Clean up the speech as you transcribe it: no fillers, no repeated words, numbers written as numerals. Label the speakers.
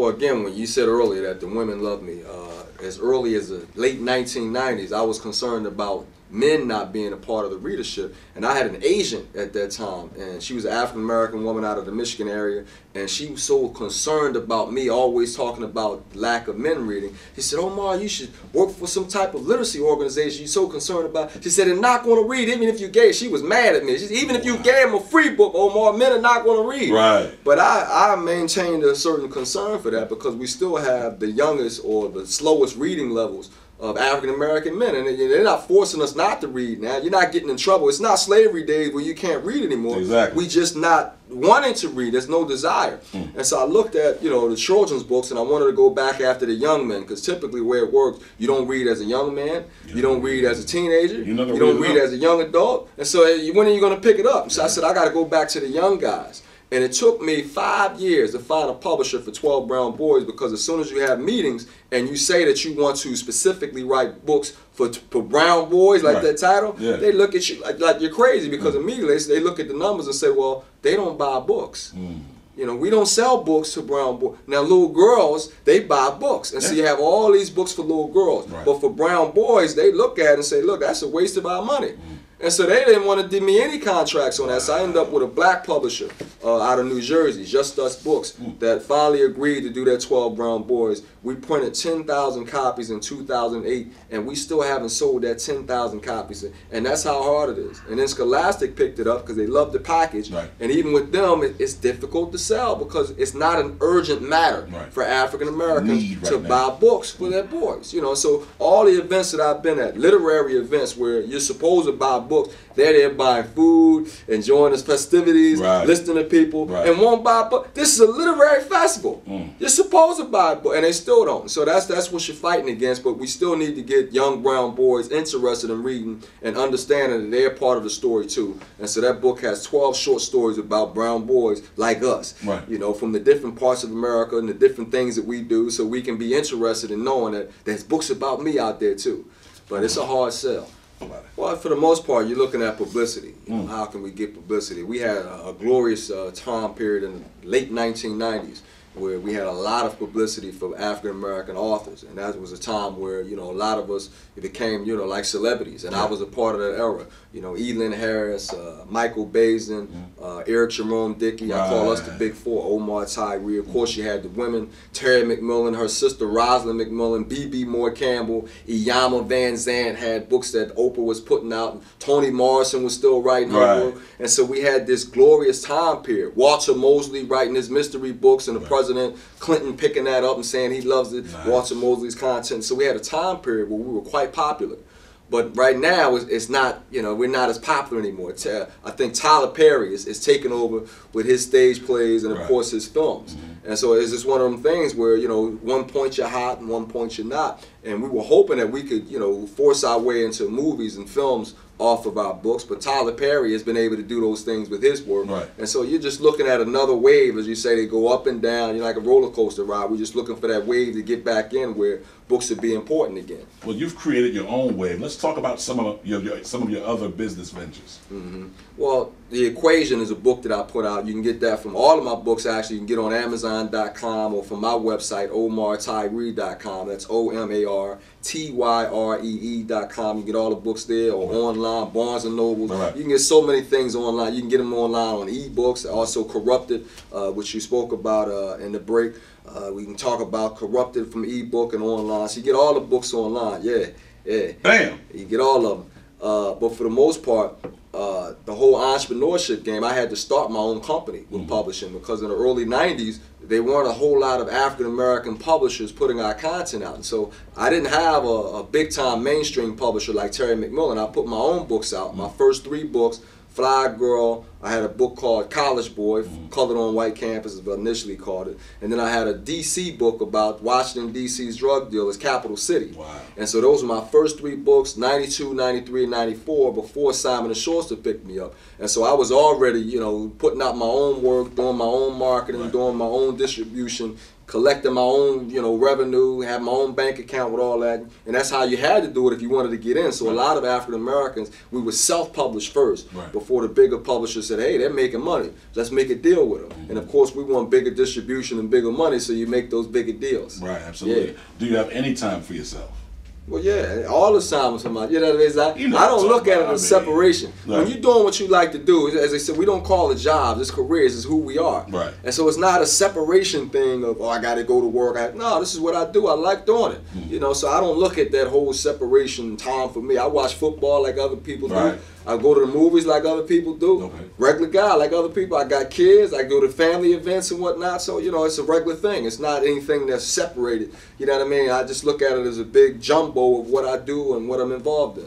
Speaker 1: Well, again, when you said earlier that the women love me, as early as the late 1990s, I was concerned about men not being a part of the readership. And I had an agent at that time, and she was an African-American woman out of the Michigan area, and she was so concerned about me always talking about lack of men reading. She said, Omar, you should work for some type of literacy organization you're so concerned about. She said, they're not going to read, even if you gave. She was mad at me. She said, even if you gave them a free book, Omar, men are not going to read.
Speaker 2: Right.
Speaker 1: But I maintained a certain concern for that because we still have the youngest or the slowest reading levels of African-American men, and they're not forcing us not to read now. You're not getting in trouble. It's not slavery days where you can't read anymore.
Speaker 2: Exactly.
Speaker 1: We just not wanting to read. There's no desire. And so I looked at, the children's books, and I wanted to go back after the young men, because typically where it works, you don't read as a young man, you don't read as a teenager, you don't read as a young adult, and so when are you going to pick it up? So I said, I got to go back to the young guys. And it took me 5 years to find a publisher for 12 Brown Boys, because as soon as you have meetings and you say that you want to specifically write books for brown boys, like that title, they look at you like you're crazy, because immediately they look at the numbers and say, well, they don't buy books. We don't sell books to brown boys. Now, little girls, they buy books. And so you have all these books for little girls. But for brown boys, they look at it and say, look, that's a waste of our money. And so they didn't want to give me any contracts on that. So I ended up with a black publisher out of New Jersey, Just Us Books, that finally agreed to do that 12 Brown Boys. We printed 10,000 copies in 2008, and we still haven't sold that 10,000 copies. And that's how hard it is. And then Scholastic picked it up because they love the package. And even with them, it's difficult to sell because it's not an urgent matter for African Americans to buy books for their boys. So all the events that I've been at, literary events where you're supposed to buy books, they're there buying food, enjoying the festivities, listening to people, and won't buy a book. This is a literary festival. You're supposed to buy a book, and they still don't. So that's what you're fighting against, but we still need to get young brown boys interested in reading and understanding that they're part of the story too. And so that book has 12 short stories about brown boys like us, from the different parts of America and the different things that we do, so we can be interested in knowing that there's books about me out there too. But it's a hard sell. Well, for the most part, you're looking at publicity. How can we get publicity? We had a glorious time period in the late 1990s where we had a lot of publicity for African-American authors. And that was a time where, a lot of us became, like celebrities. And I was a part of that era. Elin Harris, Michael Bazin, Eric Jerome Dickey. I call us the Big Four. Omar Tyree. Of course, you had the women, Terry McMillan, her sister Rosalind McMillan, B.B. Moore Campbell, Iyama Van Zandt had books that Oprah was putting out. Toni Morrison was still writing her book. And so we had this glorious time period. Walter Mosley writing his mystery books, and the President Clinton picking that up and saying he loves it, Walter Mosley's content. So we had a time period where we were quite popular. But right now, it's not, we're not as popular anymore. I think Tyler Perry is taking over with his stage plays and, of course, his films. And so it's just one of them things where, one point you're hot and one point you're not. And we were hoping that we could, force our way into movies and films off of our books, but Tyler Perry has been able to do those things with his work. And so you're just looking at another wave, as you say, they go up and down. You're like a roller coaster ride. We're just looking for that wave to get back in where books would be important again.
Speaker 2: Well, you've created your own wave. Let's talk about some of your other business ventures.
Speaker 1: Well, The Equation is a book that I put out. You can get that from all of my books, actually. You can get on Amazon.com or from my website, OmarTyree.com. That's OmarTyree.com. You get all the books there, or online, Barnes & Noble. You can get so many things online. You can get them online on ebooks. Also Corrupted, which you spoke about in the break. We can talk about Corrupted from ebook and online. So you get all the books online.
Speaker 2: Bam!
Speaker 1: You get all of them. But for the most part, the whole entrepreneurship game, I had to start my own company with publishing, because in the early 90s, there weren't a whole lot of African-American publishers putting our content out. And so I didn't have a big-time mainstream publisher like Terry McMillan. I put my own books out. My first 3 books, Fly Girl, I had a book called College Boy, Colored on White Campus, as I initially called it. And then I had a DC book about Washington, D.C.'s drug dealers, Capital City. And so those were my first 3 books, 92, 93, and 94, before Simon & Schuster picked me up. And so I was already, putting out my own work, doing my own marketing, doing my own distribution, collecting my own, revenue, have my own bank account with all that, and that's how you had to do it if you wanted to get in. So a lot of African Americans, we were self-published first before the bigger publishers said, hey, they're making money, let's make a deal with them. And of course, we want bigger distribution and bigger money, so you make those bigger deals.
Speaker 2: Right, absolutely.
Speaker 1: Yeah.
Speaker 2: Do you have any time for yourself?
Speaker 1: Well, yeah, all the time with somebody. I don't look at it as separation.
Speaker 2: Right.
Speaker 1: When you're doing what you like to do, as I said, we don't call it jobs, it's careers, it's who we are.
Speaker 2: Right.
Speaker 1: And so it's not a separation thing of, I got to go to work. No, this is what I do. I like doing it. So I don't look at that whole separation time for me. I watch football like other people do. I go to the movies like other people do. Regular guy like other people. I got kids. I go to family events and whatnot. So, it's a regular thing. It's not anything that's separated. You know what I mean? I just look at it as a big jumbo of what I do and what I'm involved in.